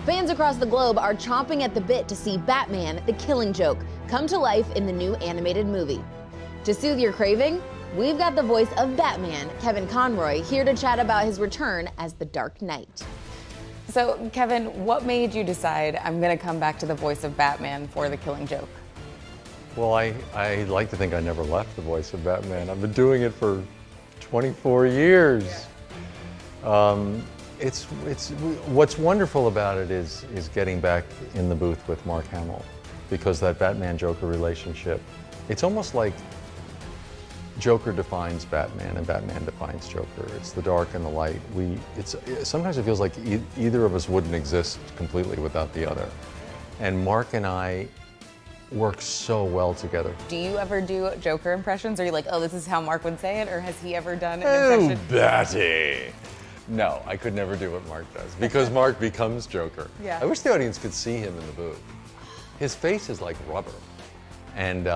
Fans across the globe are chomping at the bit to see Batman, the Killing Joke, come to life in the new animated movie. To soothe your craving, we've got the voice of Batman, Kevin Conroy, here to chat about his return as the Dark Knight. So, Kevin, what made you decide I'm going to come back to the voice of Batman for the Killing Joke? Well, I like to think I never left the voice of Batman. I've been doing it for 24 years. It's what's wonderful about it is getting back in the booth with Mark Hamill, because that Batman-Joker relationship, it's almost like Joker defines Batman and Batman defines Joker. It's the dark and the light. Sometimes it feels like either of us wouldn't exist completely without the other. And Mark and I work so well together. Do you ever do Joker impressions? Are you like, oh, this is how Mark would say it? Or has he ever done an impression? Oh, Batty! No, I could never do what Mark does, because Mark becomes Joker. Yeah. I wish the audience could see him in the booth. His face is like rubber. And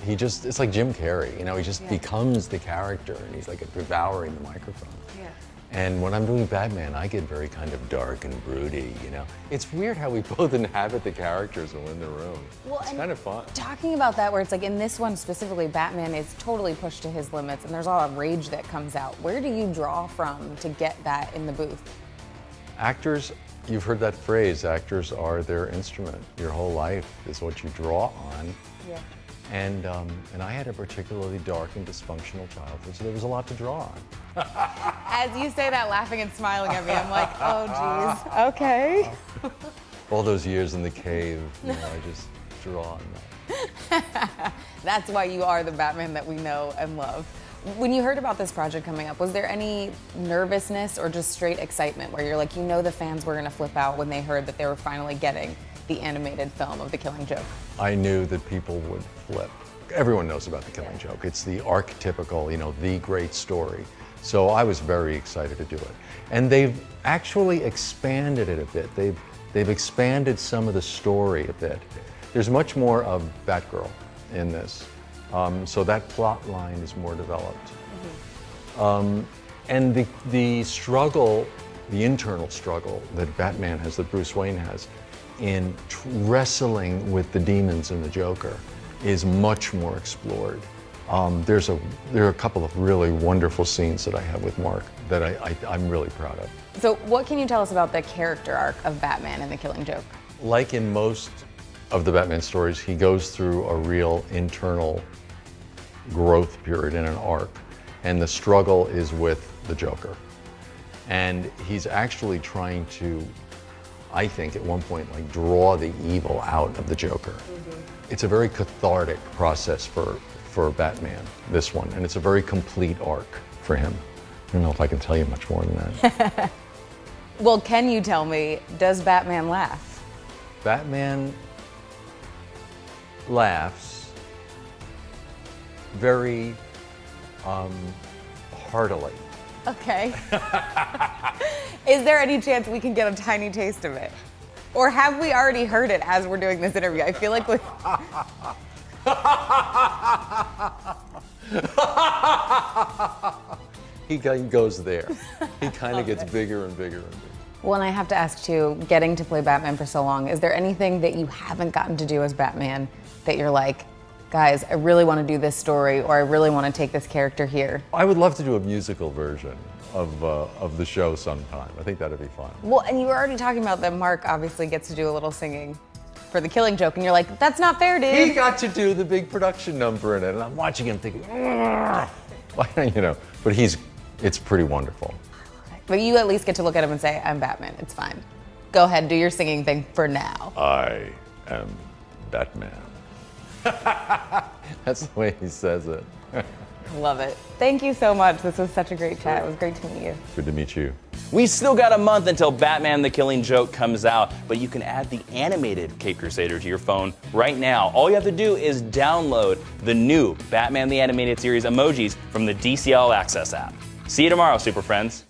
it's like Jim Carrey, you know, he just becomes the character, and he's like devouring the microphone. Yeah. And when I'm doing Batman, I get very kind of dark and broody, you know. It's weird how we both inhabit the characters when we're in the room. Well, it's kind of fun. Talking about that, where it's like in this one specifically, Batman is totally pushed to his limits, and there's a lot of rage that comes out. Where do you draw from to get that in the booth? Actors, you've heard that phrase, actors are their instrument. Your whole life is what you draw on. Yeah. And I had a particularly dark and dysfunctional childhood, so there was a lot to draw on. As you say that, laughing and smiling at me, I'm like, oh, geez, okay. All those years in the cave, you know, I just draw on that. That's why you are the Batman that we know and love. When you heard about this project coming up, was there any nervousness or just straight excitement where you're like, you know, the fans were gonna flip out when they heard that they were finally getting the animated film of The Killing Joke? I knew that people would flip. Everyone knows about The Killing Joke. It's the archetypical, you know, the great story. So I was very excited to do it. And they've actually expanded it a bit. They've expanded some of the story a bit. There's much more of Batgirl in this. So that plot line is more developed. Mm-hmm. And the struggle, the internal struggle that Batman has, that Bruce Wayne has, in wrestling with the demons in the Joker is much more explored. There are a couple of really wonderful scenes that I have with Mark that I'm really proud of. So what can you tell us about the character arc of Batman and the Killing Joke? Like in most of the Batman stories, he goes through a real internal growth period in an arc, and the struggle is with the Joker. And he's actually trying to, I think, at one point, like draw the evil out of the Joker. Mm-hmm. It's a very cathartic process for Batman, this one, and it's a very complete arc for him. I don't know if I can tell you much more than that. Well, can you tell me, does Batman laugh? Batman laughs very heartily. Okay. Is there any chance we can get a tiny taste of it? Or have we already heard it as we're doing this interview? I feel like we... He goes there. He kind of gets bigger and bigger and bigger. Well, and I have to ask too, getting to play Batman for so long, is there anything that you haven't gotten to do as Batman that you're like, guys, I really want to do this story, or I really want to take this character here? I would love to do a musical version of the show sometime. I think that'd be fun. Well, and you were already talking about that Mark obviously gets to do a little singing for The Killing Joke, and you're like, that's not fair, dude. He got to do the big production number in it, and I'm watching him thinking, you know, but it's pretty wonderful. But you at least get to look at him and say, I'm Batman, it's fine. Go ahead, do your singing thing for now. I am Batman. That's the way he says it. Love it. Thank you so much. This was such a great chat. It was great to meet you. Good to meet you. We still got a month until Batman the Killing Joke comes out, but you can add the animated Cape Crusader to your phone right now. All you have to do is download the new Batman the Animated Series emojis from the DC All Access app. See you tomorrow, Super Friends.